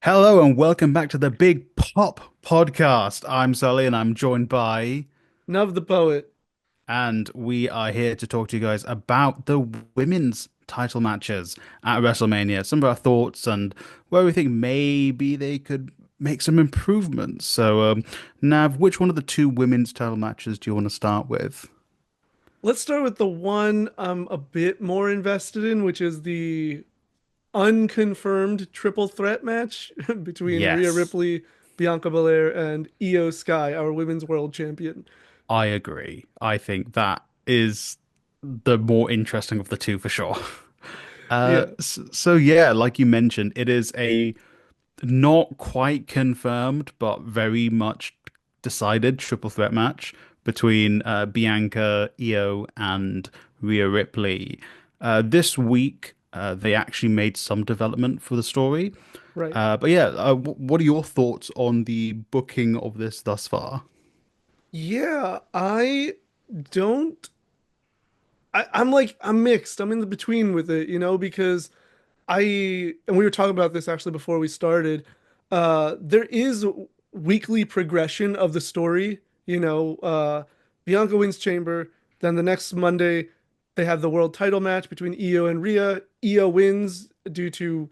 Hello and welcome back to the Big Pop Podcast. I'm Sully and I'm joined by, Navthepoet. and we are here to talk to you guys about the women's title matches at WrestleMania. Some of our thoughts and where we think maybe they could make some improvements. Nav, which one of the two women's title matches do you want to start with? Let's start with the one I'm a bit more invested in, which is the unconfirmed triple threat match between Rhea Yes, Ripley, Bianca Belair, and Iyo Sky, our women's world champion. I agree. I think that is the more interesting of the two for sure. Yeah. So like you mentioned, it is a not quite confirmed, but very much decided triple threat match between Bianca, Iyo, and Rhea Ripley. This week, they actually made some development for the story. Right. What are your thoughts on the booking of this thus far? Yeah, I don't I'm mixed. I'm in the between with it, because and we were talking about this actually before we started. There is weekly progression of the story. Bianca wins Chamber. Then the next Monday, they have the world title match between Iyo and Rhea. Iyo wins due to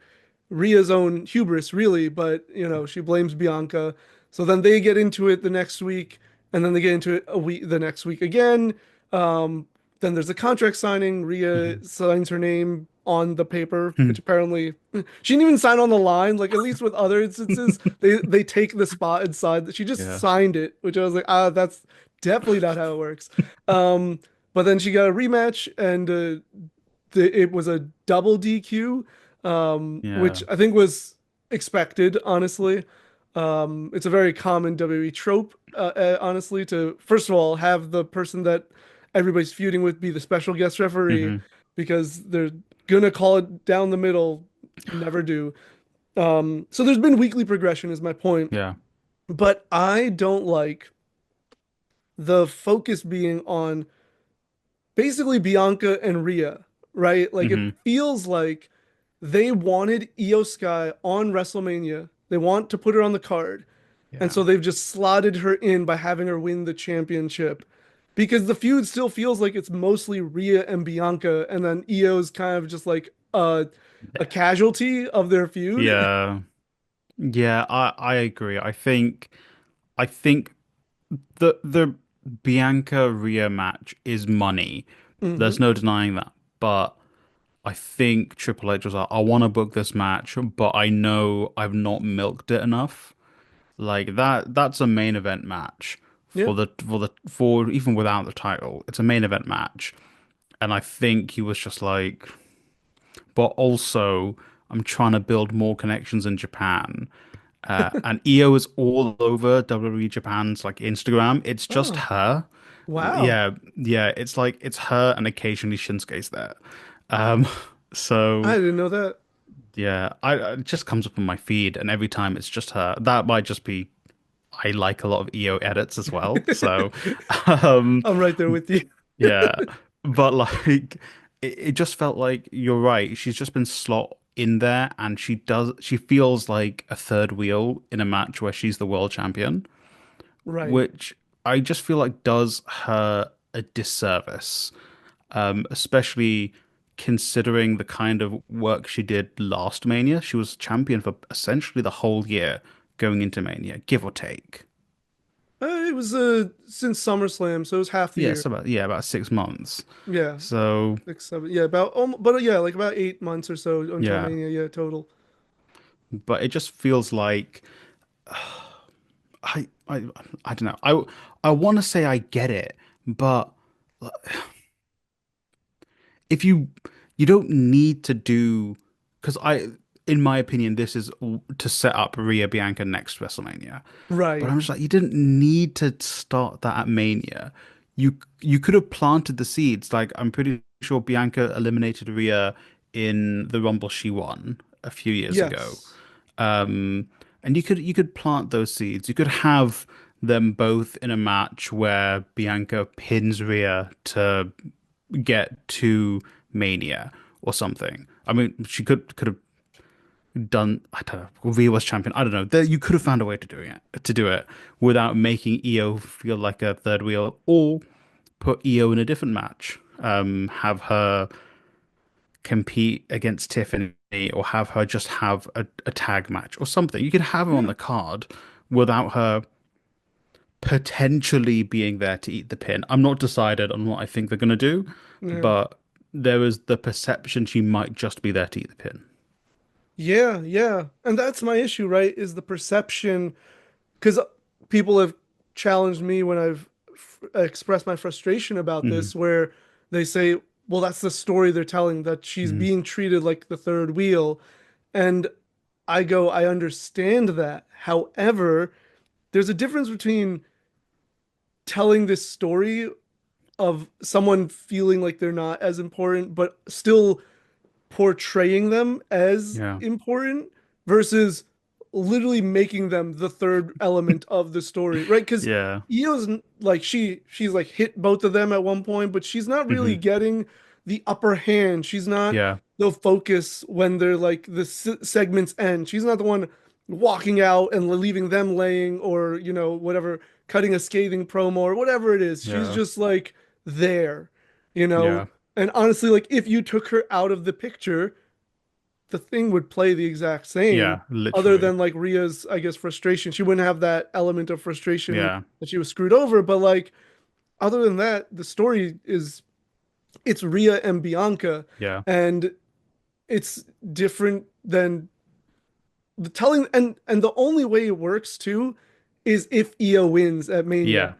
Rhea's own hubris, really, but she blames Bianca. So then they get into it the next week, and then they get into it the next week again. Then there's a contract signing. Rhea signs her name on the paper, which apparently she didn't even sign on the line. Like at least with other instances, they take the spot inside. She just Yeah. signed it, which I was like, that's definitely not how it works. Um, but then she got a rematch, and it was a double DQ, Yeah. which I think was expected, honestly. It's a very common WWE trope, honestly, to first of all have the person that everybody's feuding with be the special guest referee Hmm. because they're gonna call it down the middle, never do. So there's been weekly progression, is my point, Yeah. but I don't like the focus being on basically Bianca and Rhea, right? Like it Hmm. feels like they wanted Iyo Sky on WrestleMania. They want to put her on the card. And Yeah. so they've just slotted her in by having her win the championship. Because the feud still feels like it's mostly Rhea and Bianca, and then Io's kind of just like a casualty of their feud. Yeah. Yeah, I agree. I think the Bianca Rhea match is money. There's Hmm. no denying that. But I think Triple H was like, I want to book this match, but I know I've not milked it enough. Like that's a main event match Yeah. for even without the title. It's a main event match. And I think he was just like, but also I'm trying to build more connections in Japan. And Io is all over WWE Japan's like Instagram. It's just Oh, her. wow. Yeah. It's like it's her and occasionally Shinsuke's there. Um, I so didn't know that. yeah, it just comes up on my feed, and every time it's just her. That might just be I like a lot of EO edits as well. Um, I'm right there with you. yeah, but like it just felt like you're right. She's just been slot in there, and she feels like a third wheel in a match where she's the world champion, Right. which I just feel like does her a disservice, especially considering the kind of work she did last Mania. She was champion for essentially the whole year going into Mania, give or take. It was since SummerSlam, so it was half the year. About 6 months. Yeah, So 6, 7. Yeah, about but yeah, like about 8 months or so until yeah, Mania. Yeah, total. but it just feels like I I I don't know. I want to say I get it, but if you don't need to do because in my opinion this is to set up Rhea Bianca next WrestleMania. But Right. I'm just like you didn't need to start that at Mania. You could have planted the seeds. Like I'm pretty sure Bianca eliminated Rhea in the Rumble she won a few years ago. Yes. Um, and you could plant those seeds. You could have them both in a match where Bianca pins Rhea to get to Mania or something. I mean, she could have. done, I don't know, Rhea was champion. I don't know. There, you could have found a way to do it without making Io feel like a third wheel, or put Io in a different match. Have her compete against Tiffany, or have her just have a tag match or something. You could have her on Yeah, the card without her potentially being there to eat the pin. I'm not decided on what I think they're going to do, yeah, but there is the perception she might just be there to eat the pin. yeah, yeah. And that's my issue, right? Is the perception because people have challenged me when I've expressed my frustration about Hmm. this, where they say, well, that's the story they're telling, that she's Hmm. being treated like the third wheel. And I go, I understand that. However, there's a difference between telling this story of someone feeling like they're not as important, but still portraying them as Yeah. important versus literally making them the third element of the story, right? Because Yeah. Io's like she's like hit both of them at one point, but she's not really Hmm. getting the upper hand. She's not Yeah. the focus when they're like the segments end. She's not the one walking out and leaving them laying or whatever, cutting a scathing promo or whatever it is. She's Yeah. just like there, you know. Yeah. And honestly, like if you took her out of the picture, the thing would play the exact same, Yeah. other Literally. than like Rhea's, I guess, frustration. She wouldn't have that element of frustration Yeah. that she was screwed over. But like other than that, the story is it's Rhea and Bianca, Yeah. and it's different than the telling. And the only way it works too is if Io wins at Mania. Yeah.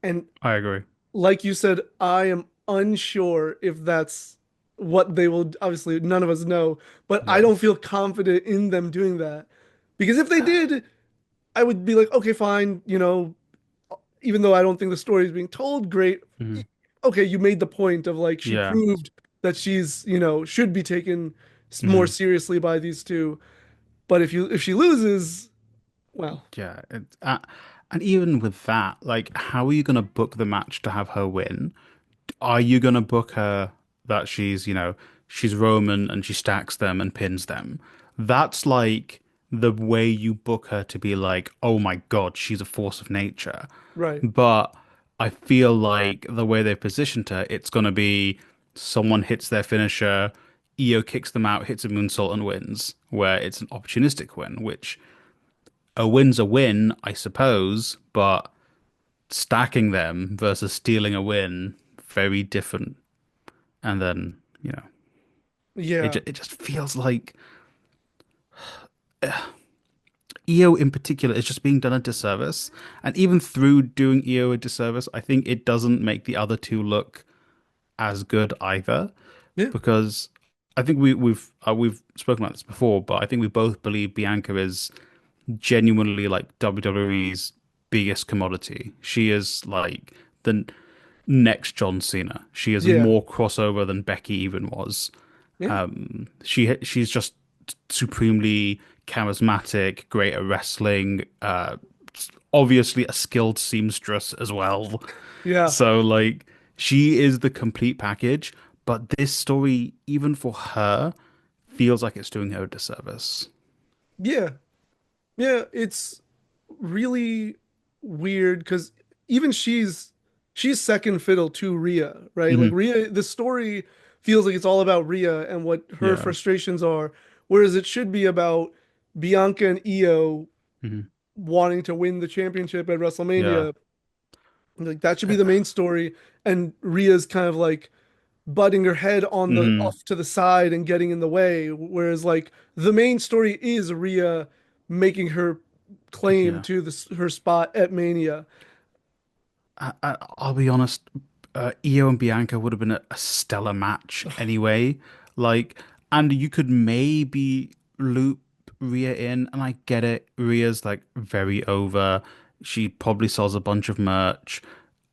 And I agree. like you said, I am unsure if that's what they will. Obviously, none of us know, but I Yeah. don't feel confident in them doing that. Because if they did, I would be like, okay, fine, even though I don't think the story is being told great, Hmm. okay, you made the point of like she Yeah. proved that she's, should be taken more Hmm. seriously by these two. But if she loses, well, Yeah. And even with that, like, how are you going to book the match to have her win? Are you going to book her that she's Roman and she stacks them and pins them? That's like the way you book her to be like, oh my God, she's a force of nature. right. But I feel like the way they've positioned her, it's going to be someone hits their finisher, Io kicks them out, hits a moonsault and wins, where it's an opportunistic win, which a win's a win, I suppose, but stacking them versus stealing a win, very different. And then, Yeah. it just feels like EO in particular is just being done a disservice. And even through doing EO a disservice, I think it doesn't make the other two look as good either. Yeah. Because I think we've spoken about this before, but I think we both believe Bianca is genuinely like WWE's biggest commodity. She is like the next John Cena. She is Yeah. more crossover than Becky even was. Yeah. She's just supremely charismatic, great at wrestling, obviously a skilled seamstress as well. Yeah. So like she is the complete package, but this story, even for her, feels like it's doing her a disservice. Yeah. Yeah, it's really weird because even she's second fiddle to Rhea, right? Like Hmm. Rhea, the story feels like it's all about Rhea and what her Yeah. frustrations are, whereas it should be about Bianca and Io Hmm. wanting to win the championship at Yeah. WrestleMania. Like that should be the main story, and Rhea's kind of like butting her head on the Hmm. off to the side and getting in the way, whereas like the main story is Rhea making her claim Yeah. to her spot at Mania. I'll be honest, Io and Bianca would have been a stellar match anyway. Like, and you could maybe loop Rhea in, and I get it. Rhea's like very over. She probably sells a bunch of merch.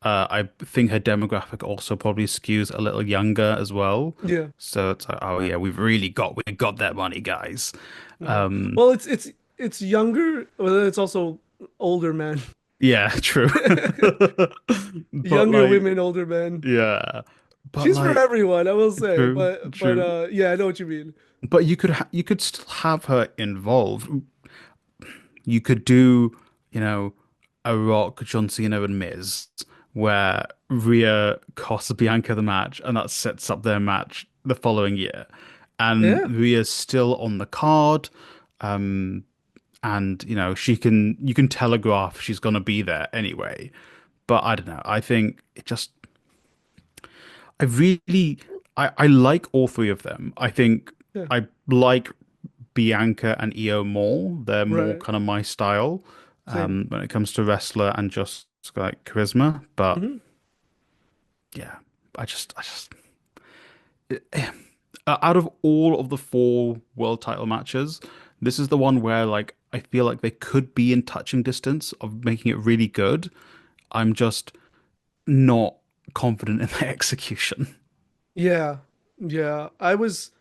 I think her demographic also probably skews a little younger as well. Yeah, So it's like, oh yeah, we got that money, guys. yeah. Um, Well, it's younger, but then it's also older men, yeah, true. But younger like, women, older men. yeah. But She's for like, everyone, I will say. true, But true. yeah, I know what you mean. But you could still have her involved. You could do, you know, a Rock, John Cena, and Miz, where Rhea costs Bianca the match, and that sets up their match the following year. And Yeah. Rhea's still on the card, um, and you can telegraph she's gonna be there anyway. But I don't know. I think it just I really I like all three of them. I think Yeah. I like Bianca and Io more. They're more Right. kind of my style Same. when it comes to wrestler and just like charisma. But Hmm. yeah, I just out of all of the four world title matches, this is the one where like I feel like they could be in touching distance of making it really good. I'm just not confident in the execution. Yeah. Yeah. I was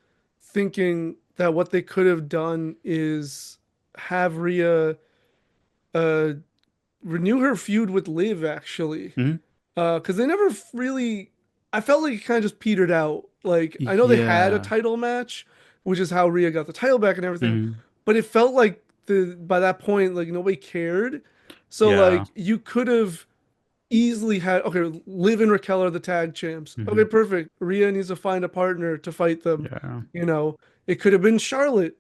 thinking that what they could have done is have Rhea uh renew her feud with Liv actually. Mhm. Because they never really, I felt like it kind of just petered out. Like, I know they had a Yeah. title match, which is how Rhea got the title back and everything, Mhm. but it felt like by that point, like nobody cared. So like Yeah. you could have easily had okay, Liv and Raquel are the tag champs. Okay, Mhm. perfect. Rhea needs to find a partner to fight them. Yeah. You know, it could have been Charlotte,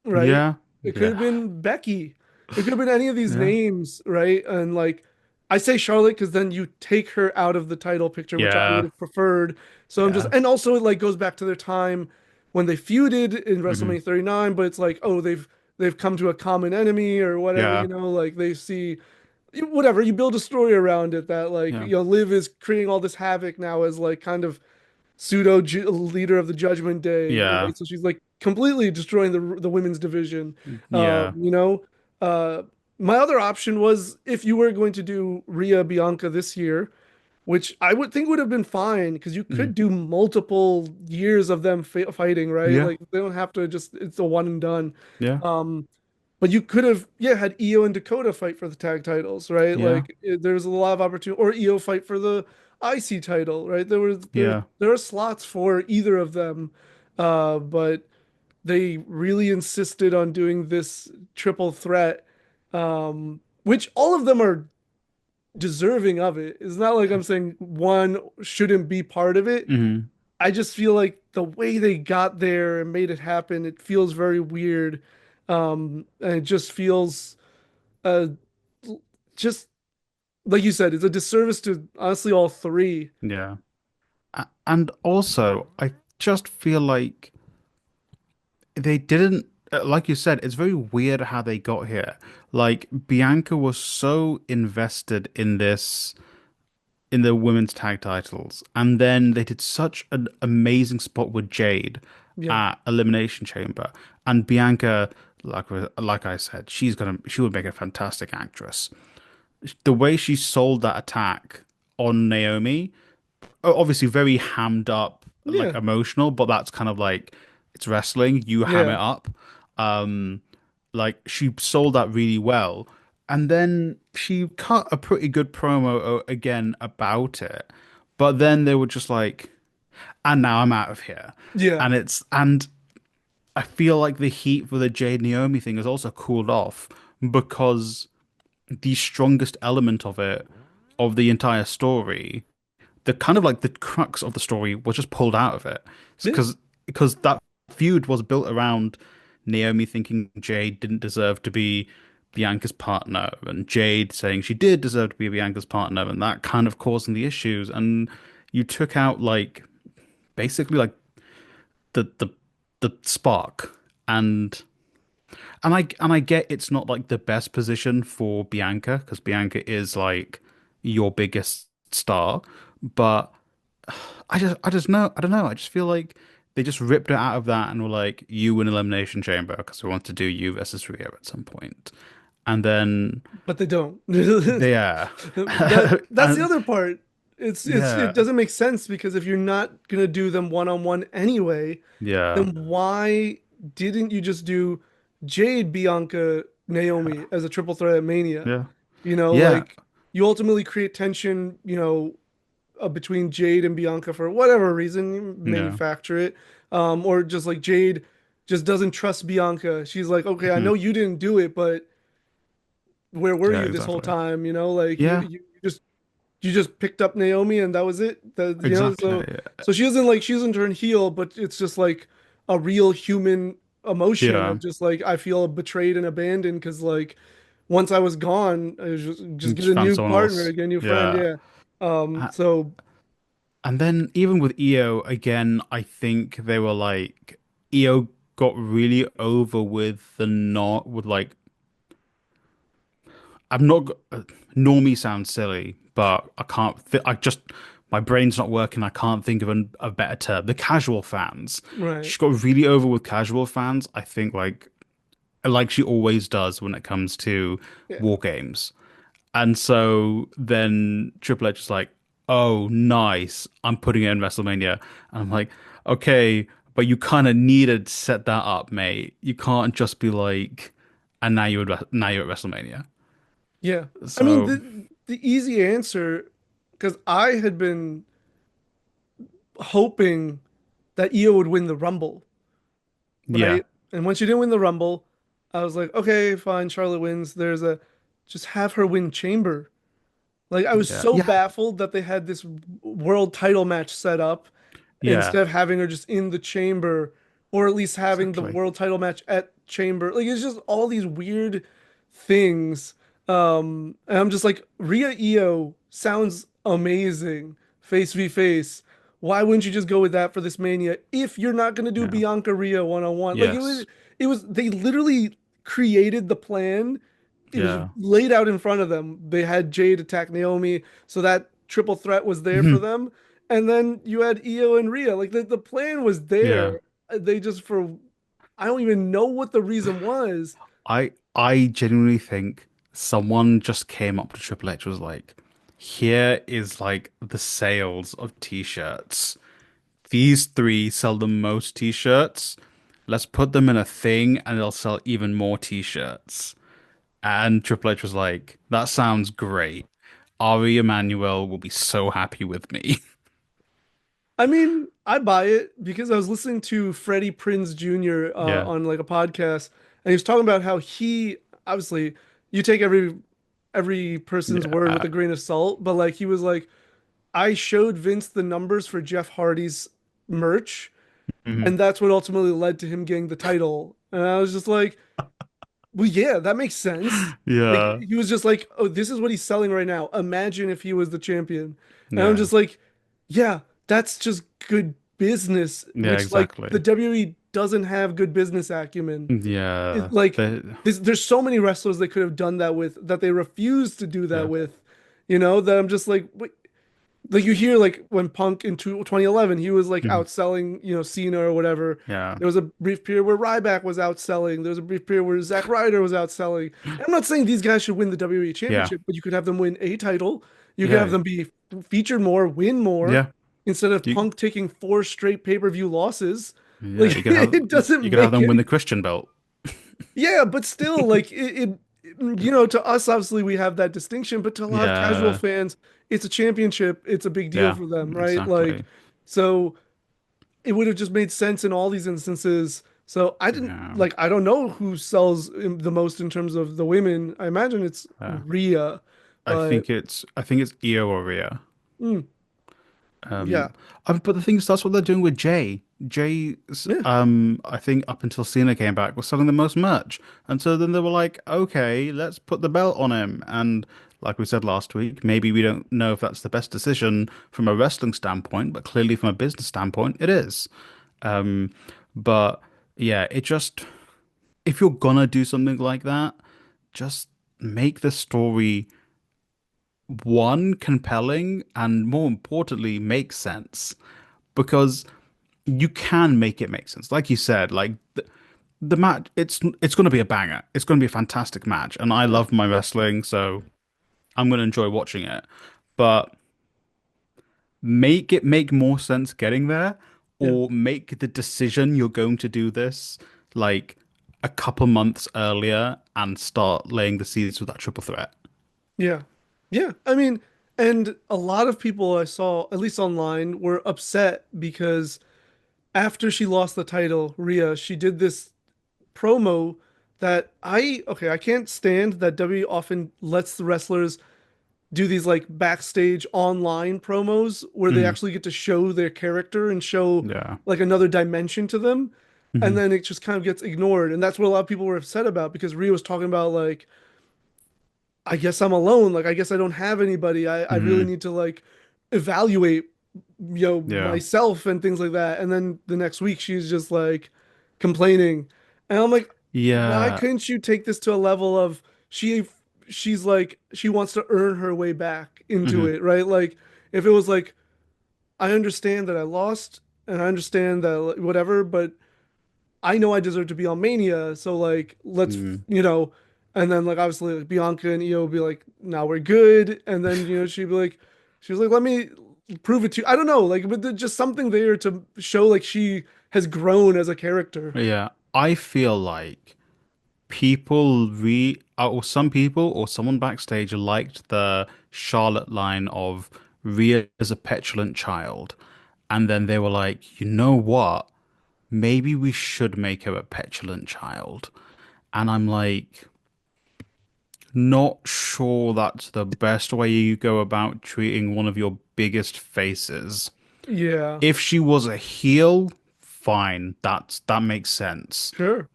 right? Yeah. It could Yeah. have been Becky. It could have been any of these Yeah. names, right? And like I say Charlotte because then you take her out of the title picture, which I would Yeah. have preferred. So I'm just Yeah. and also it like goes back to their time when they feuded in Mhm. WrestleMania 39, but it's like, oh, they've come to a common enemy or whatever, Yeah. like they see whatever, you build a story around it that like, Yeah. Liv is creating all this havoc now as like kind of pseudo leader of the Judgment Day, Yeah. right? So she's like completely destroying the women's division. Yeah. You know, uh, my other option was if you were going to do Rhea Bianca this year, which I would think would have been fine because you Mhm. could do multiple years of them fighting, right? Yeah. Like they don't have to just it's a one and done. Yeah. Um, but you could have, yeah, had Io and Dakota fight for the tag titles, right? Yeah. Like there's a lot of opportunity, or Io fight for the IC title, right? Yeah. There are slots for either of them, but they really insisted on doing this triple threat, which all of them are deserving of it. It's not like I'm saying one shouldn't be part of it. Mhm. I just feel like the way they got there and made it happen, it feels very weird. And it just feels uh just like you said, it's a disservice to honestly all three. Yeah. And also, I just feel like they didn't, like you said, it's very weird how they got here. Like, Bianca was so invested in this, in the women's tag titles, and then they did such an amazing spot with Jade Yeah. at Elimination Chamber. And Bianca, like I said, she would make a fantastic actress. The way she sold that attack on Naomi, obviously very hammed up, like Yeah. emotional, but that's kind of like it's wrestling. You ham it Yeah. up. Um, like she sold that really well, and then she cut a pretty good promo again about it. But then they were just like, and now I'm out of here. Yeah. And I feel like the heat for the Jade Naomi thing has also cooled off because the strongest element of it, of the entire story, the kind of like the crux of the story was just pulled out of it. Yeah. Because that feud was built around Naomi thinking Jade didn't deserve to be Bianca's partner, and Jade saying she did deserve to be Bianca's partner, and that kind of causing the issues. And you took out like basically like the the the spark, and I get it's not like the best position for Bianca because Bianca is like your biggest star, but I don't know. I just feel like they just ripped it out of that and were like, you win Elimination Chamber because we want to do you versus Rhea at some point. And then But they don't. yeah. That's the And other part. It yeah. doesn't make sense because if you're not gonna do them one on one anyway, Yeah. then why didn't you just do Jade, Bianca, Naomi as a triple threat at Mania? Yeah. You know, Yeah. like you ultimately create tension, between Jade and Bianca for whatever reason, Yeah. manufacture it, or just like Jade just doesn't trust Bianca. She's like, okay, I Hmm. know you didn't do it, but where were Yeah, you this whole exactly. time? You know, like Yeah, you just picked up Naomi and that was it. exactly. So she doesn't turn heel, but it's just like a real human emotion Yeah. of just like I feel betrayed and abandoned because like once I was gone, I was just get Just a found new someone partner, else. get a new friend. Yeah. Yeah. Uh, So And then even with Io, again, I think they were like Io got really over with the not with like I'm not normie sounds silly, but I can't I just my brain's not working. I can't think of a better term. The casual fans. right. She got really over with casual fans. I think like she always does when it comes to Yeah. war games. And so then Triple H is like, "Oh, nice. I'm putting it in WrestleMania." And I'm like, "Okay, but you kind of needed to set that up, mate. You can't just be like, and now you're at WrestleMania." Yeah. I mean So the easy answer, because I had been hoping that Io would win the Rumble, yeah, right? And when she didn't win the Rumble, I was like, okay, fine, Charlotte wins. Just have her win Chamber. Like I was yeah, so yeah, baffled that they had this world title match set up yeah, instead of having her just in the Chamber, or at least having the exactly. world title match at Chamber. Like it's just all these weird things. And I'm just like, Rhea Io sounds amazing, face v face. Why wouldn't you just go with that for this Mania if you're not gonna do Yeah, Bianca Rhea one on one? yes, It was they literally created the plan. It was yeah, laid out in front of them. They had Jade attack Naomi, so that triple threat was there for Mhm. them. And then you had Io and Rhea. Like the plan was Yeah. there. They just for I don't even know what the reason was. I genuinely think someone just came up to Triple H was like, here is like the sales of t-shirts. These three sell the most t-shirts. Let's put them in a thing and it'll sell even more t-shirts. And Triple H was like, that sounds great. Ari Emanuel will be so happy with me. I mean, I buy it because I was listening to Freddie Prinze Jr. Yeah. On like a podcast, and he was talking about how he obviously you take every person's word Yeah. with a grain of salt, but like he was like, I showed Vince the numbers for Jeff Hardy's merch, Mhm. and that's what ultimately led to him getting the title. And I was just like, well, yeah, that makes sense. Like Yeah. he was just like, oh, this is what he's selling right now. Imagine if he was the champion. And I'm Yeah. just like, yeah, that's just good business, Yeah, which like the exactly. WWE doesn't have good business acumen. Yeah. Like there's so many wrestlers they could have done that with that they refuse to do that Yeah. with, that I'm just like, wait, like you hear like when Punk in 2011 he was like Mhm. outselling Cena or whatever. Yeah. There was a brief period where Ryback was outselling. There was a brief period where Zack Ryder was outselling. And I'm not saying these guys should win the WWE Yeah. Championship, but you could have them win a title. You could have Yeah. them be featured more, win more, Yeah. instead of You Punk taking four straight pay-per-view losses. yeah, Like you could have it doesn't you could have make them win any. the Christian belt. Yeah, but still, like to us, obviously we have that distinction, but to a lot of casual Yeah. fans, it's a championship. It's a big deal Yeah. for them, right? Like, Exactly. so it would have just made sense in all these instances. So Yeah. I don't know who sells the most in terms of the women. I imagine it's Yeah. Rhea, but I think it's Io or Rhea. mm, yeah, Um, but the thing is, that's what they're doing with Jay. Jay, yeah, I think up until Cena came back, was selling the most merch, and so then they were like, okay, let's put the belt on him. And like we said last week, maybe we don't know if that's the best decision from a wrestling standpoint, but clearly from a business standpoint, it is. Um, but yeah, it just if you're gonna do something like that, just make the story one compelling and more importantly make sense because you can make it make sense like you said like the match it's going to be a banger, it's going to be a fantastic match, and I yeah, love my wrestling, so I'm going to enjoy watching it, but make it make more sense getting there, yeah, or make the decision you're going to do this like a couple months earlier and start laying the seeds with that triple threat. yeah, yeah. I mean. And a lot of people I saw, at least online, were upset because after she lost the title, Rhea, she did this promo that I can't stand that WWE often lets the wrestlers do these like backstage online promos where they Hmm. actually get to show their character and show Yeah. like another dimension to them. And Hmm. then it just kind of gets ignored. And that's what a lot of people were upset about because Rhea was talking about like, I guess I'm alone. Like, I guess I don't have anybody. I really Hmm. need to like evaluate, Yeah. myself and things like that. And then the next week she's just like complaining. And I'm like, why Yeah. couldn't you take this to a level of she she's like she wants to earn her way back into Hmm. it, right? Like if it was like I understand that I lost and I understand that like, whatever, but I know I deserve to be on Mania, so like let's Hmm. and then like obviously like Bianca and Iyo would be like, now we're good, and then she'd be like, she was like, let me prove it to you. I don't know, like, but there's just something there to show like she has grown as a character. Yeah. I feel like or some people or someone backstage liked the Charlotte line of Rhea as a petulant child. And then they were like, you know what? Maybe we should make her a petulant child. And I'm like, not sure that's the best way you go about treating one of your biggest faces. Yeah, If she was a heel, fine, that makes sense. sure.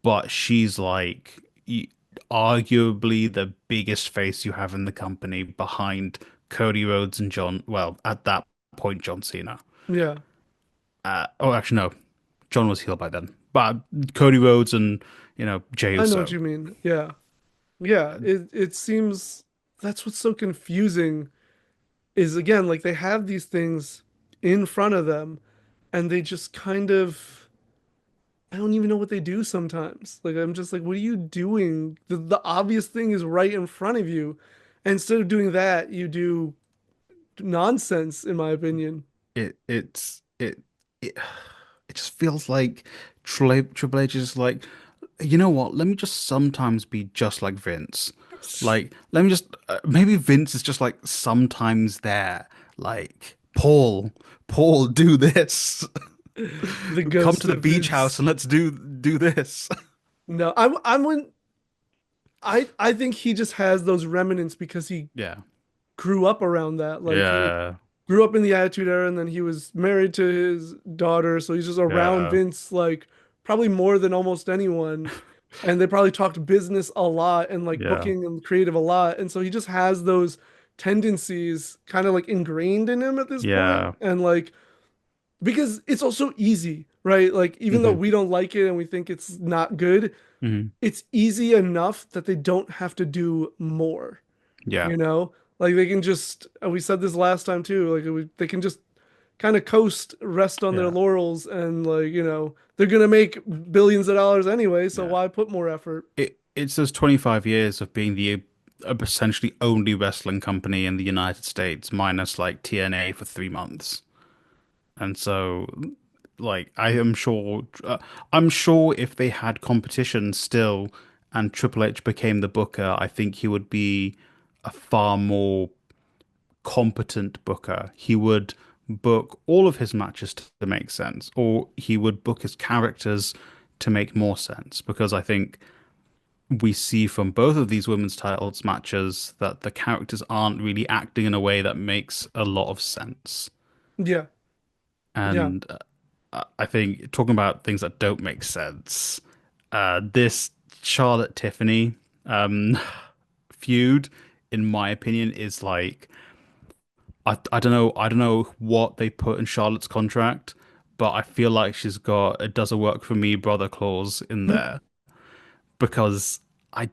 But she's like arguably the biggest face you have in the company behind Cody Rhodes and well, at that point, John Cena. Yeah, Oh, actually, no, John was heel by then. But Cody Rhodes and, Jey I know what Uso. you mean. Yeah, yeah. It seems that's what's so confusing is again like they have these things in front of them, and they just kind of I don't even know what they do sometimes. Like I'm just like, what are you doing? The obvious thing is right in front of you. And instead of doing that, you do nonsense, in my opinion. It it's it it just feels like Triple H is like, you know what? Let me just sometimes be just like Vince. Like, let me just maybe Vince is just like sometimes there. Like, Paul, do this. The Come to ghost the of beach house Vince. and let's do this. No, I'm when I think he just has those remnants because he Yeah. grew up around that. Like he Yeah. grew up in the Attitude Era and then he was married to his daughter, so he's just around Yeah. Vince like probably more than almost anyone. And they probably talked business a lot and like Yeah. booking and creative a lot. And so he just has those tendencies kind of like ingrained in him at this point. Yeah. And like because it's also easy, right? Like even though Hmm. we don't like it and we think it's not good, Hmm. it's easy enough that they don't have to do more, Yeah. you know? Like they can just, we said this last time too, like they can just kind of coast, rest on their Yeah. laurels, and like, they're gonna make billions of dollars anyway, so Yeah. why put more effort? It's those 25 years of being the essentially only wrestling company in the United States, minus like TNA for 3 months. And so, like, I'm sure if they had competition still and Triple H became the booker, I think he would be a far more competent booker. He would book all of his matches to make sense, or he would book his characters to make more sense. Because I think we see from both of these women's titles matches that the characters aren't really acting in a way that makes a lot of sense. Yeah, yeah. And I think talking about things that don't make sense, this Charlotte Tiffany um, feud, in my opinion, is like I don't know what they put in Charlotte's contract, but I feel like she's got a doesn't work for me brother clause in there because I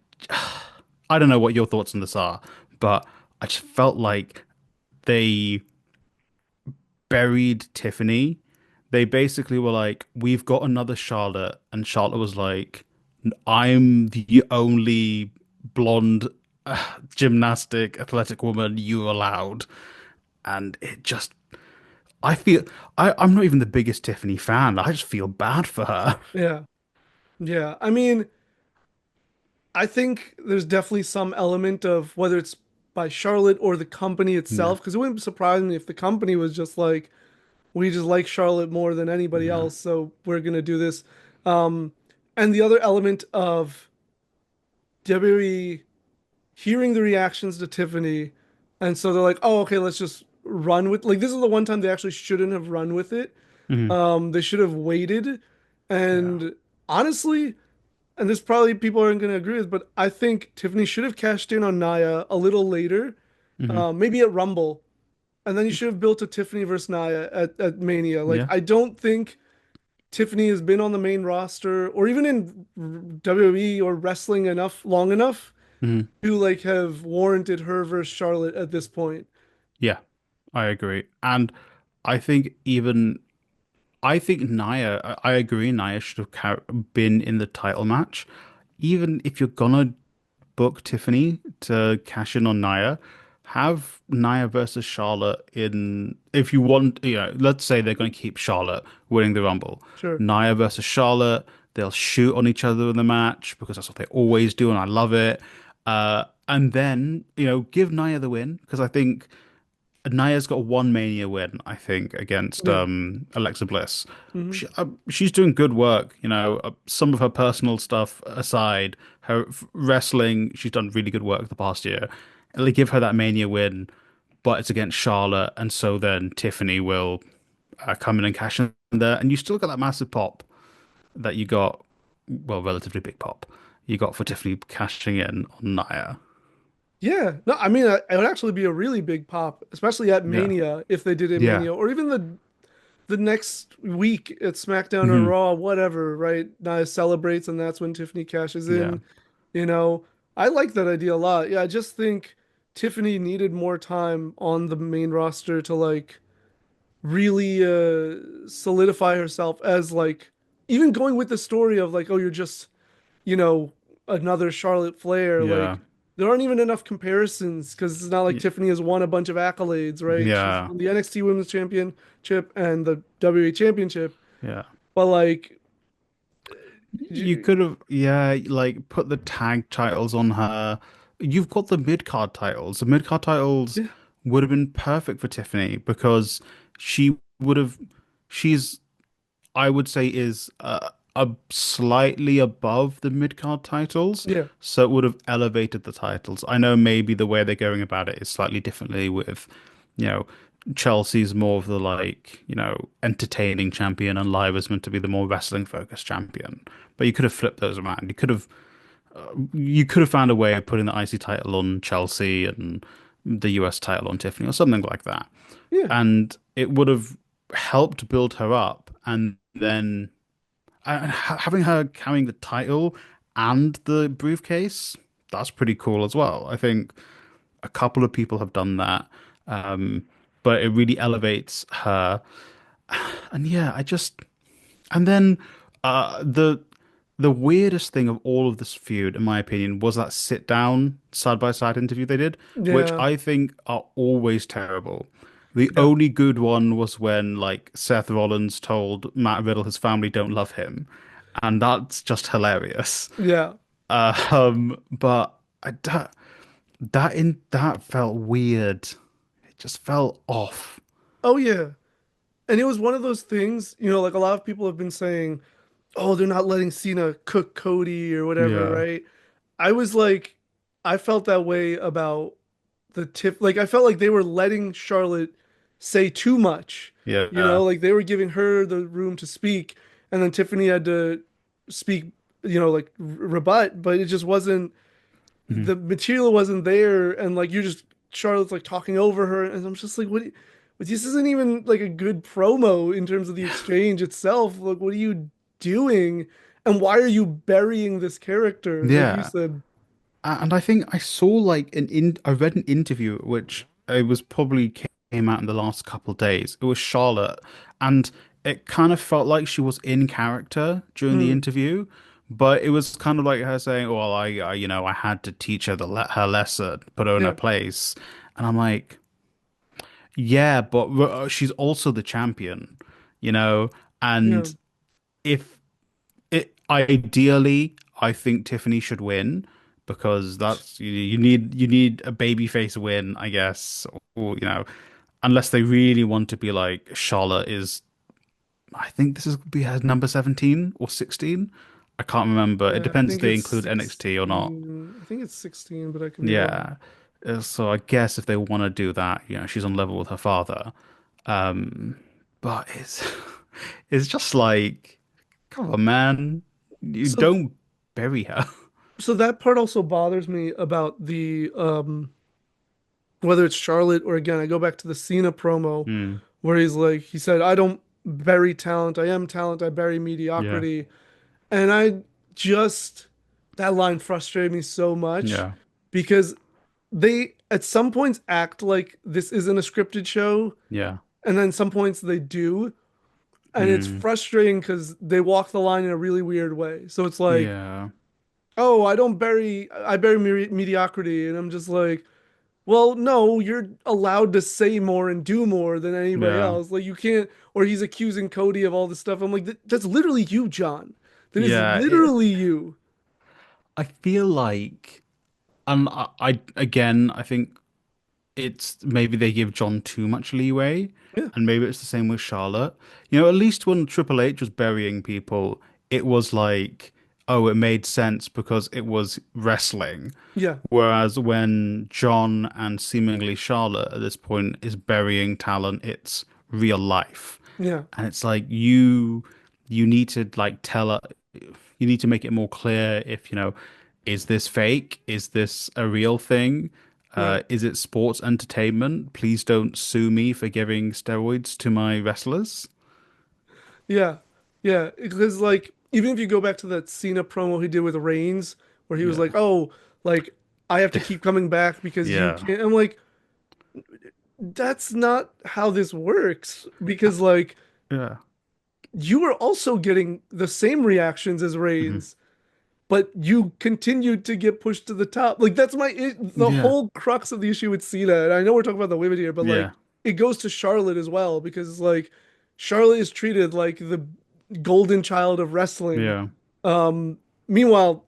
I don't know what your thoughts on this are, but I just felt like they buried Tiffany. They basically were like, "We've got another Charlotte," and Charlotte was like, "I'm the only blonde gymnastic athletic woman you allowed," and it just. I feel I'm not even the biggest Tiffany fan. I just feel bad for her. Yeah, I mean, I think there's definitely some element of whether it's by Charlotte or the company Yeah. itself. Because it wouldn't surprise me if the company was just like, we just like Charlotte more than anybody Yeah. else, so we're gonna do this. Um, and the other element of WWE hearing the reactions to Tiffany, and so they're like, oh, okay, let's just run with like this is the one time they actually shouldn't have run with it. Hmm. They should have waited. Yeah. And honestly, and this probably people aren't going to agree with, but I think Tiffany should have cashed in on Nia a little later, Hmm. maybe at Rumble, and then you should have built a Tiffany versus Nia at Mania. Like, Yeah. I don't think Tiffany has been on the main roster or even in WWE or wrestling enough long enough Hmm. to like have warranted her versus Charlotte at this point. Yeah. I agree. And I think even I think Nia, I agree, Nia should have been in the title match. Even if you're gonna book Tiffany to cash in on Nia, have Nia versus Charlotte in, if you want, let's say they're gonna keep Charlotte winning the Rumble. Sure. Nia versus Charlotte, they'll shoot on each other in the match because that's what they always do, and I love it. And then, give Nia the win because I think Naya's got one Mania win, I think, against Yeah. Alexa Bliss. Hmm. She's doing good work, some of her personal stuff aside, her wrestling, she's done really good work the past year. And they give her that Mania win, but it's against Charlotte, and so then Tiffany will come in and cash in there, and you still got that massive pop that you got, well, relatively big pop you got for Tiffany cashing in on Naya. Yeah. No, I mean, it would actually be a really big pop, especially at Yeah, Mania if they did it yeah, Mania or even the next week at SmackDown or hmm, Raw, whatever, right? Nia celebrates and that's when Tiffany cashes yeah, in. You know, I like that idea a lot. Yeah, I just think Tiffany needed more time on the main roster to like really solidify herself as like even going with the story of like, oh, you're just, you know, another Charlotte Flair. yeah, Like there aren't even enough comparisons because it's not like y- Tiffany has won a bunch of accolades, right? She's yeah. won the NXT Women's Championship and the WWE Championship. Yeah. But like, You could have, yeah, like put the tag titles on her. You've got the mid card titles. The mid card titles yeah, would have been perfect for Tiffany because she would have, she's, I would say, is a slightly above the mid card titles. yeah, So it would have elevated the titles. I know maybe the way they're going about it is slightly differently with, you know, Chelsea's more of the like, entertaining champion and Liv is meant to be the more wrestling focused champion. But you could have flipped those around. You could have found a way of putting the IC title on Chelsea and the US title on Tiffany or something like that. yeah. And it would have helped build her up. And then having her carrying the title and the briefcase, that's pretty cool as well. I think a couple of people have done that. Um, but it really elevates her. And yeah, and then the weirdest thing of all of this feud, in my opinion, was that sit down side by side interview they did, which Yeah, I think are always terrible. The yeah, only good one was when like Seth Rollins told Matt Riddle his family don't love him, and that's just hilarious. yeah. But that felt weird. It just felt off. Oh yeah. And it was one of those things, like a lot of people have been saying, oh, they're not letting Cena cook Cody or whatever, Yeah, right? I was like, I felt that way about the tip. Like, I felt like they were letting Charlotte say too much, yeah. like they were giving her the room to speak, and then Tiffany had to speak, like rebut, but it just wasn't, Mhm. the material wasn't there. And like, Charlotte's like talking over her, and I'm just like, but this isn't even like a good promo in terms of the exchange itself. Like, what are you doing? And why are you burying this character? Like you Yeah. said, And I think I saw like I read an interview which it was probably came out in the last couple of days. It was Charlotte, and it kind of felt like she was in character during the mm, interview, but it was kind of like her saying, "Well, I had to teach her her lesson, put her in her yeah, place," and I'm like, "Yeah, but she's also the champion, you know." yeah, And if ideally, I think Tiffany should win, because you need a babyface win, I guess, or unless they really want to be like Charlotte is. I think this is be her number 17 or 16. I can't remember. It Yeah, I depends if think they it's include NXT or not. 16. I think it's 16, but I could be wrong. Yeah. So I guess if they want to do that, she's on level with her father. Um, but it's it's just like, come on, man. You So don't bury her. so that part also bothers me about the whether it's Charlotte or again, I go back to the Cena promo Hmm. where he said, I don't bury talent, I am talent, I bury Yeah. mediocrity. And I just that line frustrated me so much Yeah. because they at some points act like this isn't a scripted show, Yeah. and then some points they do. And it's Hmm. frustrating because they walk the line in a really weird way. So it's like, Yeah. oh, I bury mediocrity. And I'm just like, well, no, you're allowed to say more and do more than anybody Yeah. else. Like, you can't, or he's accusing Cody of all this stuff. I'm like, That's literally you, John. That is Yeah. literally you." I feel like, and I again, I think it's maybe they give John too much leeway, Yeah. and maybe it's the same with Charlotte. At least when Triple H was burying people, it was like, oh, it made sense because it was wrestling. Yeah. Whereas when John and seemingly Charlotte at this point is burying talent, it's real life. Yeah. And it's like you need to like tell her, you need to make it more clear if, is this fake? Is this a real thing? Right. Is it sports entertainment? Please don't sue me for giving steroids to my wrestlers. Yeah. Yeah. Because, like, even if you go back to that Cena promo he did with Reigns, where he was like, Yeah. oh, like, I have to keep coming back because you Yeah. can't. I'm like, that's not how this works. Because, like, Yeah. you were also getting the same reactions as Hmm. Reigns, but you continued to get pushed to the top. Like that's the Yeah. whole crux of the issue with Cena. And I know we're talking about the women here, but like Yeah. it goes to Charlotte as well because like Charlotte is treated like the golden child of wrestling. Yeah. Um, Meanwhile,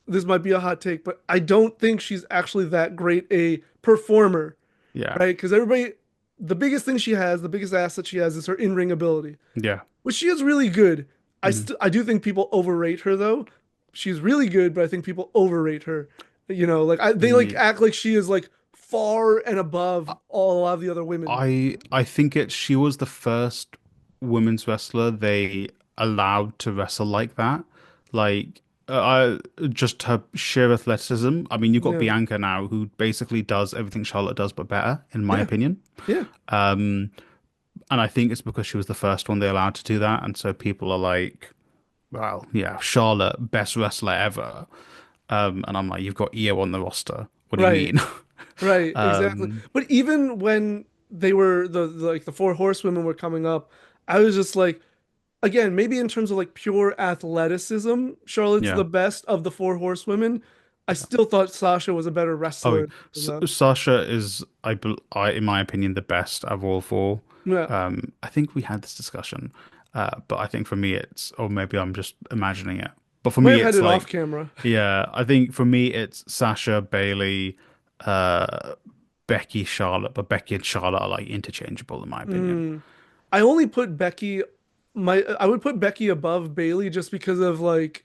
this might be a hot take, but I don't think she's actually that great a performer, Yeah. right? Because the biggest thing she has, the biggest asset she has is her in-ring ability, Yeah. which she is really good. Hmm. I do think people overrate her though. She's really good, but I think people overrate her. Like they like Yeah. act like she is like far and above all a lot of the other women. I think she was the first women's wrestler they allowed to wrestle like that. Like just her sheer athleticism. I mean, you've got Yeah, Bianca now who basically does everything Charlotte does but better, in my yeah, opinion. yeah, And I think it's because she was the first one they allowed to do that, and so people are like, well, yeah, Charlotte, best wrestler ever. And I'm like, you've got Iyo on the roster. What do you right, mean? right, exactly. Um, But even when they were like the four horsewomen were coming up, I was just like, again, maybe in terms of like pure athleticism, Charlotte's yeah. the best of the four horsewomen. I still thought Sasha was a better Oh, wrestler than them. Sasha is, in my opinion, the best of all four. Yeah, I think we had this discussion, but I think for me it's, or maybe I'm just imagining it. But for we might me, have had it's it off like, camera. yeah, I think for me it's Sasha, Bailey, uh, Becky, Charlotte, but Becky and Charlotte are like interchangeable in my opinion. Mm. I only put I would put Becky above Bailey just because of like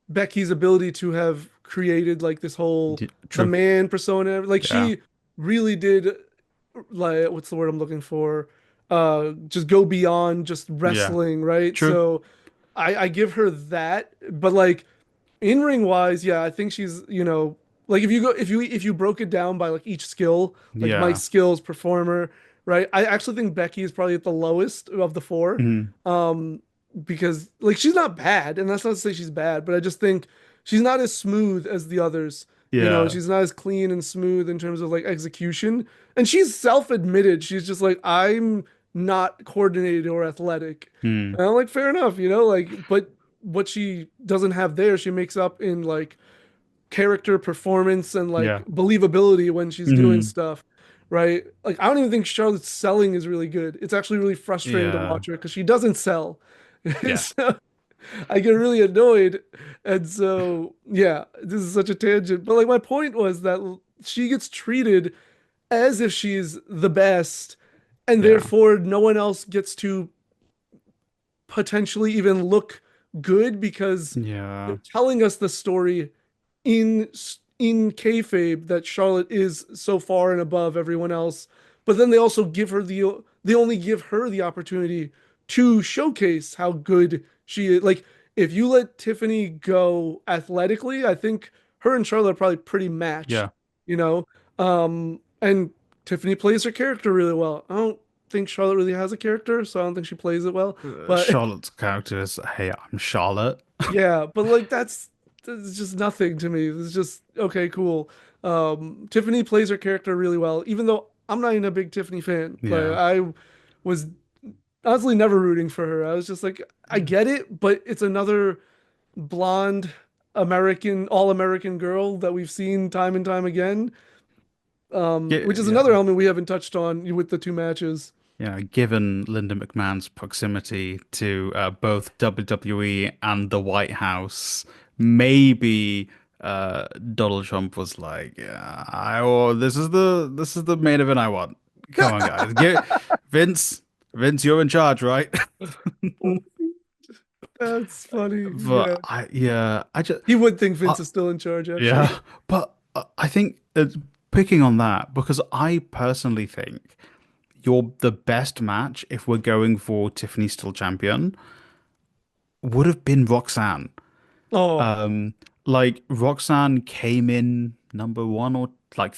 Becky's ability to have created like this whole the True. man persona. Like Yeah. she really did like what's the word I'm looking for? Just go beyond just Yeah. wrestling, right? True. So I give her that, but like in ring wise, yeah, I think she's, like if you broke it down by like each skill, like my Yeah. skills, performer, right? I actually think Becky is probably at the lowest of the four. Mhm. Um, because like she's not bad, and that's not to say she's bad, but I just think she's not as smooth as the others. Yeah. She's not as clean and smooth in terms of like execution. And she's self-admitted, she's just like, I'm not coordinated or athletic. Hmm. And I'm like, fair enough, like, but what she doesn't have there, she makes up in like character performance and like Yeah. believability when she's doing Mhm. stuff, right? Like, I don't even think Charlotte's selling is really good. It's actually really frustrating to Yeah. watch her because she doesn't sell. Yeah. So- I get really annoyed. And so, yeah, this is such a tangent. But like my point was that she gets treated as if she's the best, and Yeah. therefore no one else gets to potentially even look good because they're Yeah. telling us the story in in kayfabe that Charlotte is so far and above everyone else, but then they also give her they only give her the opportunity to showcase how good she is. Like if you let Tiffany go athletically, I think her and Charlotte are probably pretty matched, Yeah. you know. And Tiffany plays her character really well. I don't think Charlotte really has a character, so I don't think she plays it well. But Charlotte's character is, hey, I'm Charlotte. yeah, but like that's just nothing to me. It's just okay, cool. Tiffany plays her character really well, even though I'm not even a big Tiffany fan. Like Yeah. I was honestly never rooting for her. I was just like, I get it, but it's another blonde American, all-American girl that we've seen time and time again. Yeah. Which is another Yeah. element we haven't touched on with the two matches. Yeah, given Linda McMahon's proximity to both WWE and the White House, maybe Donald Trump was like, yeah, this is the main event I want. Come on, guys, get Vince, Vince, you're in charge, right? That's funny. But Yeah. I just, He would think uh, Vince is still in charge, actually. yeah, but I think it's picking on that because I personally think the best match if we're going for Tiffany still champion would have been Roxanne. Oh, Like Roxanne came in number one or like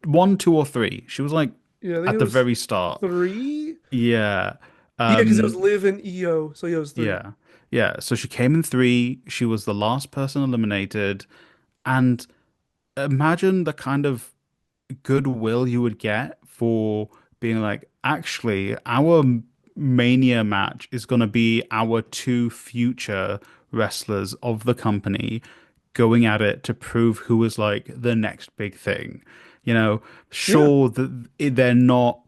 one, two, or three. She was like yeah, I think at it the was very start. three. Yeah. Yeah, because it was Um, Liv and Iyo, so yeah, it was three. yeah. Yeah. So she came in three. She was the last person eliminated. And imagine the kind of goodwill you would get for being like, actually, our Mania match is going to be our two future wrestlers of the company going at it to prove who is like the next big thing. You know, Yeah, sure that they're not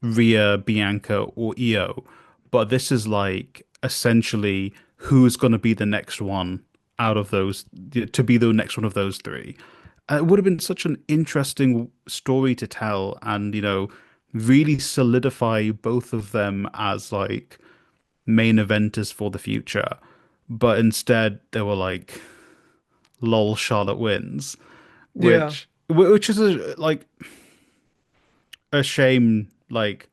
Rhea, Bianca, or Iyo, but this is like essentially who's going to be the next one out of those to be the next one of those three. It would have been such an interesting story to tell and, really solidify both of them as like main eventers for the future. But instead, they were like, lol, Charlotte wins, yeah, which is like a shame, like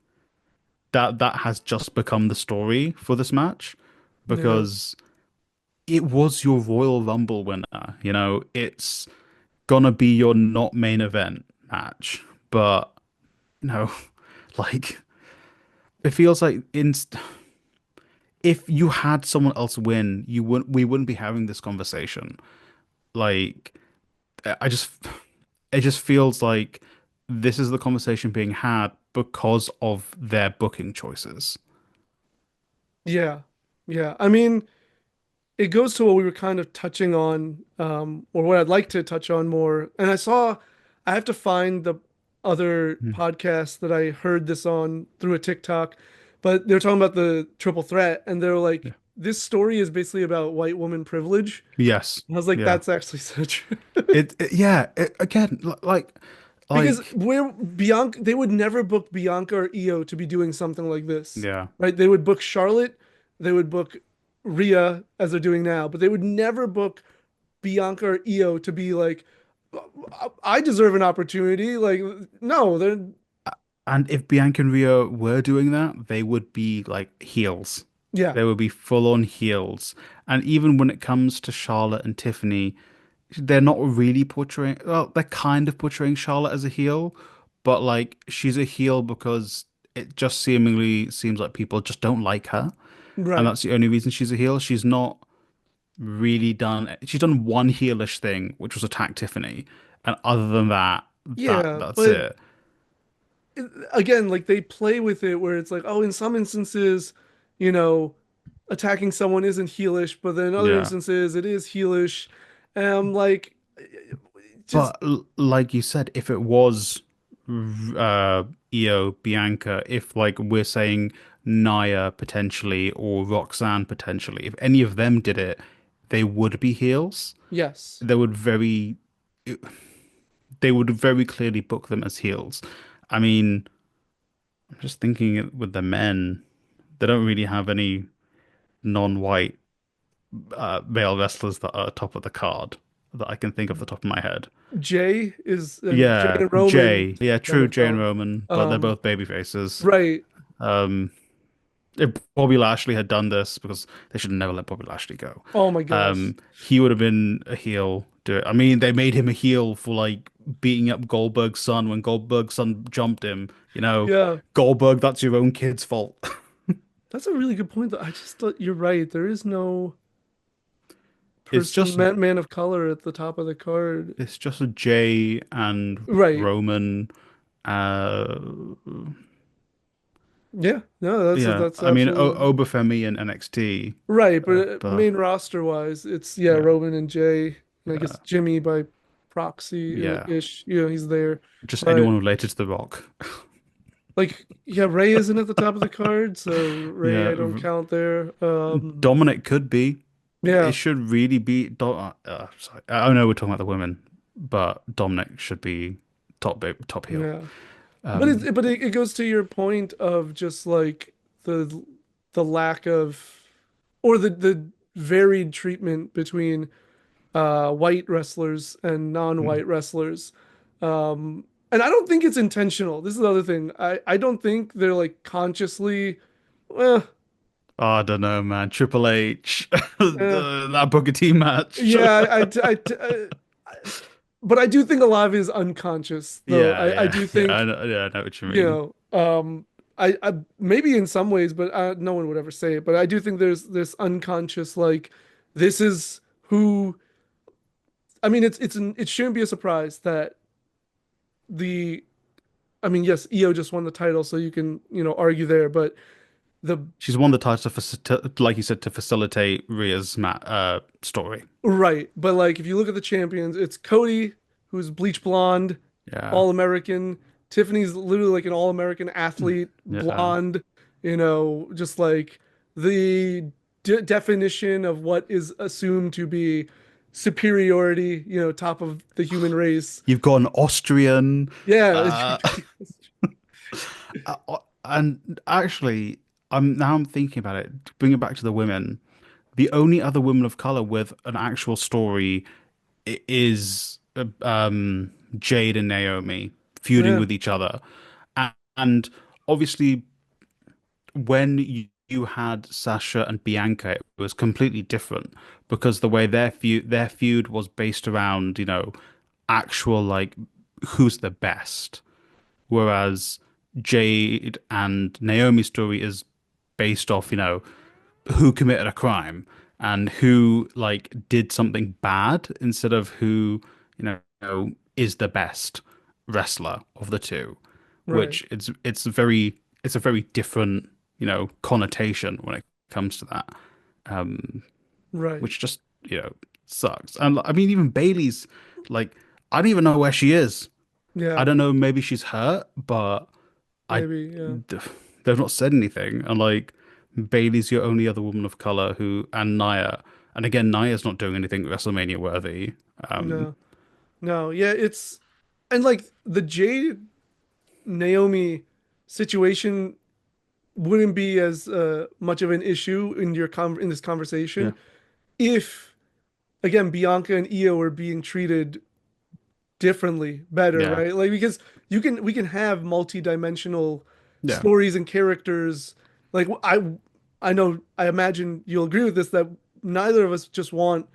that has just become the story for this match yeah, because it was your Royal Rumble winner. It's gonna be your not main event match, but no, like it feels like if you had someone else win, we wouldn't be having this conversation. Like I just it just feels like this is the conversation being had because of their booking choices. yeah, yeah. I mean, it goes to what we were kind of touching on, or what I'd like to touch on more. And I have to find the other Mm. podcast that I heard this on through a TikTok, but they're talking about the triple threat, and they're Yeah. like, this story is basically about white woman privilege. Yes. And I was like, Yeah. that's actually such. Yeah. Again, Because like, where Bianca, they would never book Bianca or Io to be doing something like this, yeah. right? They would book Charlotte, they would book Rhea as they're doing now, but they would never book Bianca or Io to be like, I deserve an opportunity. Like, no, they're And if Bianca and Rhea were doing that, they would be like heels. yeah, They would be full on heels. And even when it comes to Charlotte and Tiffany, they're not really portraying, well, they're kind of portraying Charlotte as a heel, but like she's a heel because it just seemingly seems like people just don't like her. And right. that's the only reason she's a heel. She's done one heelish thing, which was attack Tiffany. And other than that, Yeah, that's but it. again, like they play with it where it's like, oh, in some instances, you know, attacking someone isn't heelish, but then in other Yeah. instances it is heelish. And I'm like, just But like you said, if it was uh Iyo, Bianca, if like we're saying Nia potentially or Roxanne potentially, if any of them did it, they would be heels. Yes. They would very they would very clearly book them as heels. I mean, I'm just thinking with the men, they don't really have any non-white male wrestlers that are top of the card that I can think of the top of my head. Jay Yeah, and Roman Jay. Yeah, never true, Jay and felt. Roman, but they're Um, both baby faces. right. Um, if Bobby Lashley had done this, because they should never let Bobby Lashley go. Oh my gosh. He would have been a heel. Do it. I mean, they made him a heel for like beating up Goldberg's son when Goldberg's son jumped him. Yeah. Goldberg, that's your own kid's fault. That's a really good point though. I just thought you're right. There is no It's person just man of color at the top of the card. it's just a Jay and Right. Roman. Uh, Yeah. No, yeah, that's I mean absolutely Obafemi and NXT, right. But but main roster wise, it's yeah, yeah, Roman and Jay, and I yeah, guess Jimmy by proxy yeah, ish. You know, he's there. just But anyone related to The Rock. like, yeah, Ray isn't at the top of the card, so Ray Yeah, I don't count there. Dominic could be. It Yeah, should really be. Sorry, I know we're talking about the women, but Dominic should be top heel. yeah. But Um, it goes to your point of just like the lack of or the varied treatment between white wrestlers and mm, non-white wrestlers. And I don't think it's intentional. This is the other thing. I don't think they're like consciously, well, I don't know, man. Triple H, eh, that Booker T match. yeah, but I do think a lot of it is unconscious, though. Yeah, I yeah, do yeah. think, I know what you you mean. know, I maybe in some ways, but no one would ever say it. But I do think there's this unconscious, like, this is who. I mean, it shouldn't be a surprise that the I mean, yes, Iyo just won the title, so you can, argue there, but the She's won the title like you said, to facilitate Rhea's story. right, but like if you look at the champions, it's Cody, who's bleach blonde, Yeah, all-American. Tiffany's literally like an all-American athlete, yeah. blonde, just like the definition of what is assumed to be superiority, top of the human race. You've got an Austrian. Yeah, Uh, and actually, I'm thinking about it. Bring it back to the women. The only other women of color with an actual story is Jade and Naomi feuding yeah, with each other, and obviously when you had Sasha and Bianca, it was completely different because the way their feud was based around, actual like who's the best. Whereas Jade and Naomi's story is based off, who committed a crime and who like did something bad instead of who, is the best wrestler of the two, right, which it's a very different, connotation when it comes to that. Um, right, which just, sucks. And I mean, even Bailey's like, I don't even know where she is. I yeah, don't know, maybe she's hurt, but I maybe, yeah. they've not said anything. And like Bailey's your only other woman of color and Nia. And again, Nia's not doing anything WrestleMania worthy. Um, No, no, yeah, and like the Jade Naomi situation wouldn't be as much of an issue in this yeah, conversation if again Bianca and Iyo were being treated differently, better, yeah, right? Like because we can have multi-dimensional yeah, stories and characters. Like I know I imagine you'll agree with this that neither of us just want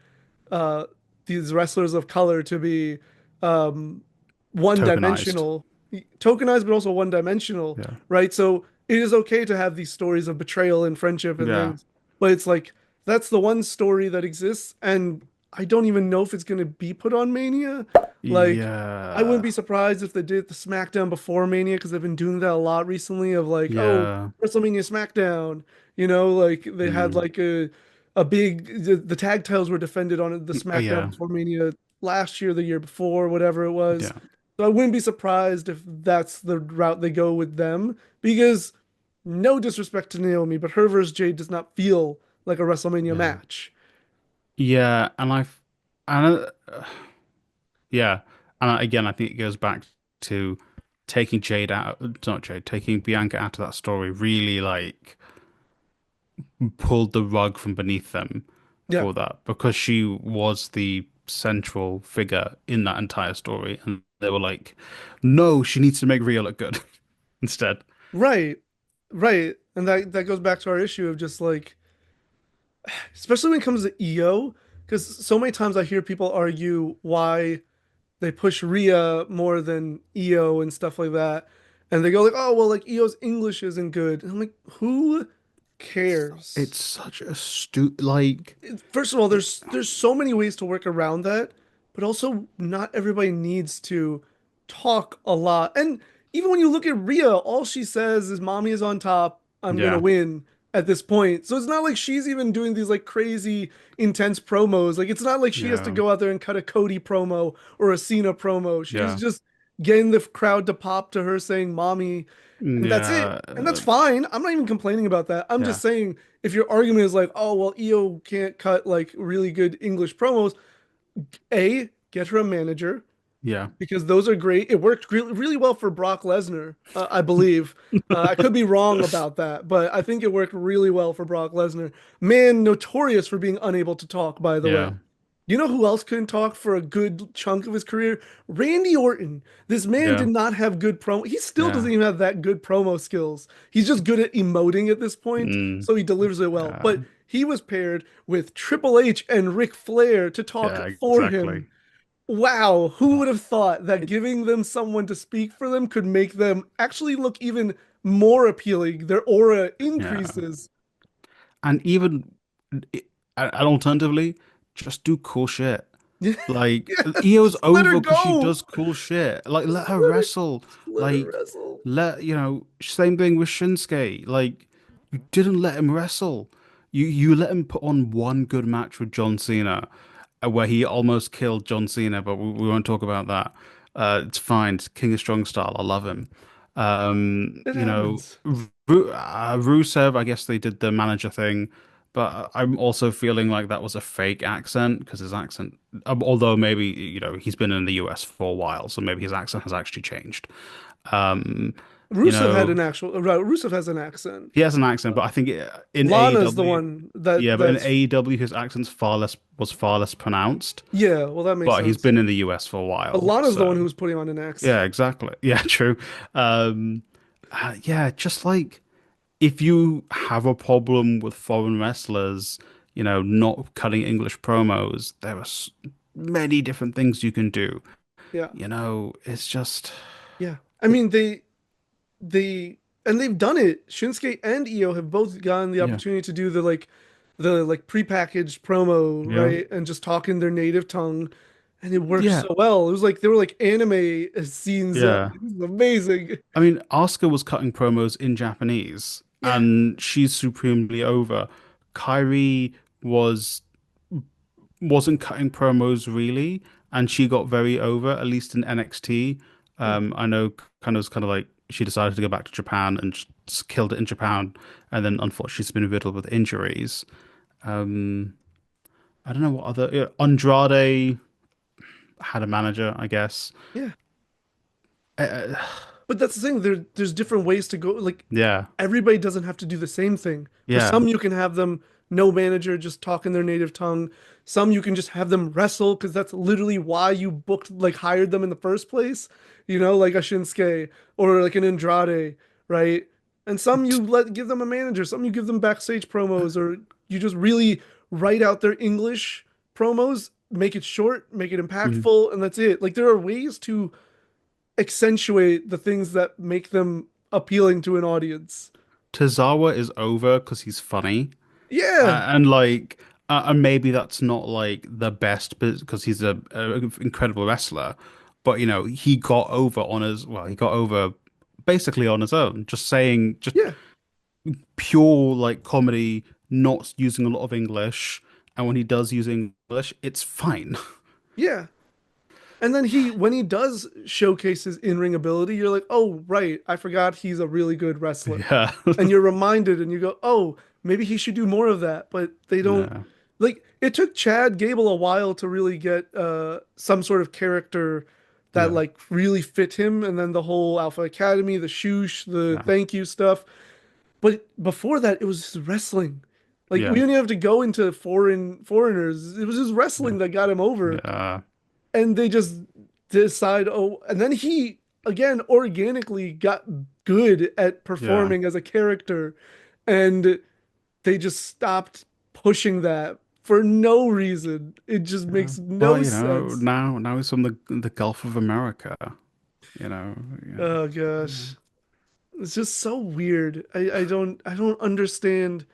uh these wrestlers of color to be um one tokenized. dimensional, tokenized but also one dimensional, Yeah, right? So it is okay to have these stories of betrayal and friendship and yeah, things, but it's like that's the one story that exists, and I don't even know if it's going to be put on Mania. Like I wouldn't yeah, be surprised if they did the SmackDown before Mania because they've been doing that a lot recently of like, oh, yeah. WrestleMania SmackDown, like they had Mm. like a big the tag titles were defended on the Oh SmackDown yeah, before Mania last year, the year before, whatever it was. yeah. So I wouldn't be surprised if that's the route they go with them because no disrespect to Naomi, but her versus Jade does not feel like a WrestleMania Yeah. match. Yeah, and yeah, and again, I think it goes back to taking Jade out, not Jade, taking Bianca out of that story really like pulled the rug from beneath them Yeah, for that because she was the central figure in that entire story, and they were like, no, she needs to make Rhea look good instead. right, right. And that goes back to our issue of just like, especially when it comes to Iyo, because so many times I hear people argue why they push Rhea more than Iyo and stuff like that. And they go like, oh, well, like Io's English isn't good. And I'm like, who cares? It's such a like First of all, it, there's so many ways to work around that, but also not everybody needs to talk a lot. And even when you look at Rhea, all she says is "Mommy is on top. I'm gonna yeah, win" at this point. So it's not like she's even doing these like crazy intense promos. Like it's not like she has to yeah, go out there and cut a Cody promo or a Cena promo. She's yeah, just getting the crowd to pop to her saying "Mommy," and that's it. yeah, And that's fine. I'm not even complaining about that. I'm yeah, just saying if your argument is like, oh, well, Io can't cut like really good English promos, A, get her a manager yeah. because those are great. It worked really well for Brock Lesnar, I believe. I could be wrong about that, but I think it worked really well for Brock Lesnar. Man, notorious for being unable to talk, by the way. Yeah, You know who else couldn't talk for a good chunk of his career? Randy Orton. This man did yeah, not have good promo. He still yeah. doesn't even have that good promo skills. He's just good at emoting at this point, Mm, so he delivers it well. yeah, But he was paired with Triple H and Ric Flair to talk yeah, for exactly. him. Wow, who would Oh, have thought that it, giving them someone to speak for them could make them actually look even more appealing? Their aura yeah. increases. And even and alternatively, just do cool shit. Like Yes, Io's just let her over because she go. does cool shit. Like Just let her let her, wrestle. just let her Like wrestle. let same thing with Shinsuke. Like you didn't let him wrestle. You let him put on one good match with John Cena, where he almost killed John Cena, but we won't talk about that. It's fine. It's King of Strong Style. I love him. It happens. Rusev, I guess they did the manager thing, but I'm also feeling like that was a fake accent because his accent, although maybe, he's been in the US for a while, so maybe his accent has actually changed. Um, you Rusev had know, an actual, right, Rusev has an accent. he has an accent, but I think in Lana's the AEW, one that yeah, but in that's AEW his accent's far less pronounced. yeah, well that makes But he's sense. been in the US for a But while, Lana's the one so who's putting on an accent. yeah, exactly. Yeah, true. Um, yeah, just like if you have a problem with foreign wrestlers, not cutting English promos, there are many different things you can do. Yeah. It's just, Yeah. I it, mean they and they've done it. Shinsuke and Io have both gotten the yeah, opportunity to do the prepackaged promo, yeah, right? And just talk in their native tongue. And it worked yeah, so well. It was like they were like anime scenes. yeah. It was amazing. I mean, Asuka was cutting promos in Japanese, Yeah. and she's supremely over. Kyrie was wasn't cutting promos really, and she got very over, at least in NXT. Yeah. I know kind of like she decided to go back to Japan and just killed it in Japan, and then unfortunately she's been riddled with injuries. Um, I don't know what other Andrade had a manager, I guess. Yeah. Uh, But that's the thing. There's different ways to go. Like yeah, everybody doesn't have to do the same thing. For yeah, some, you can have them no manager, just talk in their native tongue. Some you can just have them wrestle because that's literally why you booked, like hired them in the first place. Like a Shinsuke or like an Andrade, right? And some you give them a manager. Some you give them backstage promos, or you just really write out their English promos, make it short, make it mm. impactful, and that's it. Like there are ways to accentuate the things that make them appealing to an audience. Tozawa is over because he's funny. Yeah, And maybe that's not like the best because he's a incredible wrestler, but he got over he got over basically on his own, just saying just yeah, pure like comedy, not using a lot of English, and when he does use English, it's fine. yeah. And then when he does showcase his in-ring ability, you're like, oh, right, I forgot he's a really good wrestler. Yeah. And you're reminded and you go, oh, maybe he should do more of that. But they don't, Yeah. like, it took Chad Gable a while to really get some sort of character that, Yeah. like, really fit him. And then the whole Alpha Academy, the shoosh, the Yeah. thank you stuff. But before that, it was just wrestling. Like, we Yeah. didn't have to go into foreigners. It was just Yeah. wrestling that got him over, Yeah. and they just decide, oh, and then he again organically got good at Yeah. performing as a character, and they just stopped pushing that for no reason. It just Yeah. makes Well, no sense. now he's from the Gulf of America, you know. Yeah. Oh Yeah. gosh. It's just so weird. I don't understand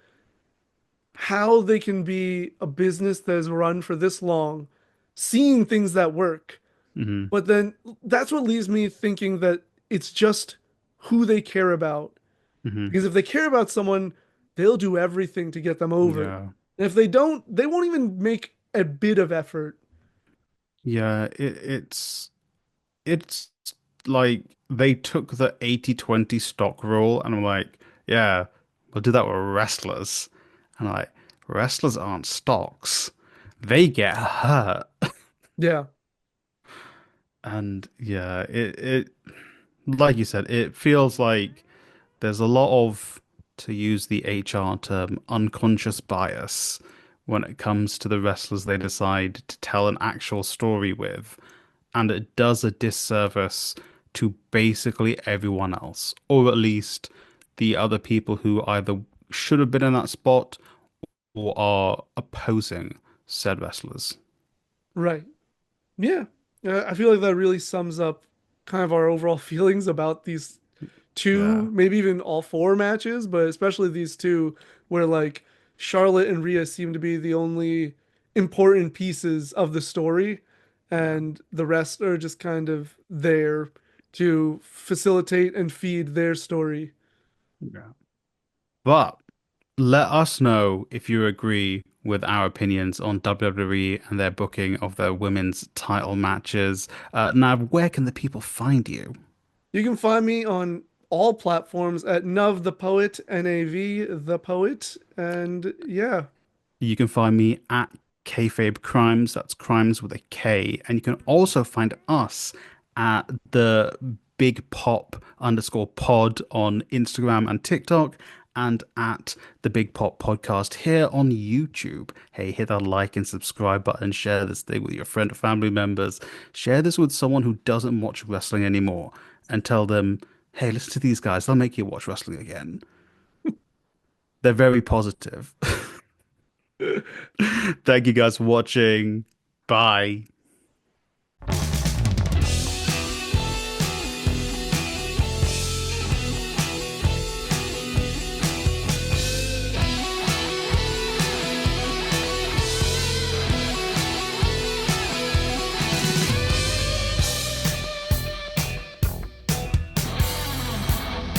how they can be a business that has run for this long, seeing things that work. Hmm. But then that's what leaves me thinking that it's just who they care about. Hmm. Because if they care about someone, they'll do everything to get them over. Yeah. And if they don't, they won't even make a bit of effort. Yeah, it's like they took the 80/20 stock rule and I'm like, yeah, we'll do that with wrestlers. And like, wrestlers aren't stocks. They get hurt. Yeah, And yeah, it like you said, it feels like there's a lot of, to use the HR term, unconscious bias when it comes to the wrestlers they decide to tell an actual story with. And it does a disservice to basically everyone else, or at least the other people who either should have been in that spot or are opposing said wrestlers. right. Yeah. I feel like that really sums up kind of our overall feelings about these Yeah, two, maybe even all four matches, but especially these two, where like Charlotte and Rhea seem to be the only important pieces of the story, yeah, and the rest are just kind of there to facilitate and feed their story. yeah. But let us know if you agree with our opinions on WWE and their booking of their women's title matches. Now, where can the people find you? You can find me on all platforms at Navthepoet, N-A-V, the poet, and yeah, You can find me at Kayfabe Crimes. That's crimes with a K. And you can also find us at the Big Pop underscore pod on Instagram and TikTok, and at the Big Pop podcast here on YouTube. Hey, hit that like and subscribe button. Share this thing with your friend or family members. Share this with someone who doesn't watch wrestling anymore and tell them, hey, listen to these guys. They'll make you watch wrestling again. They're very positive. Thank you guys for watching. Bye.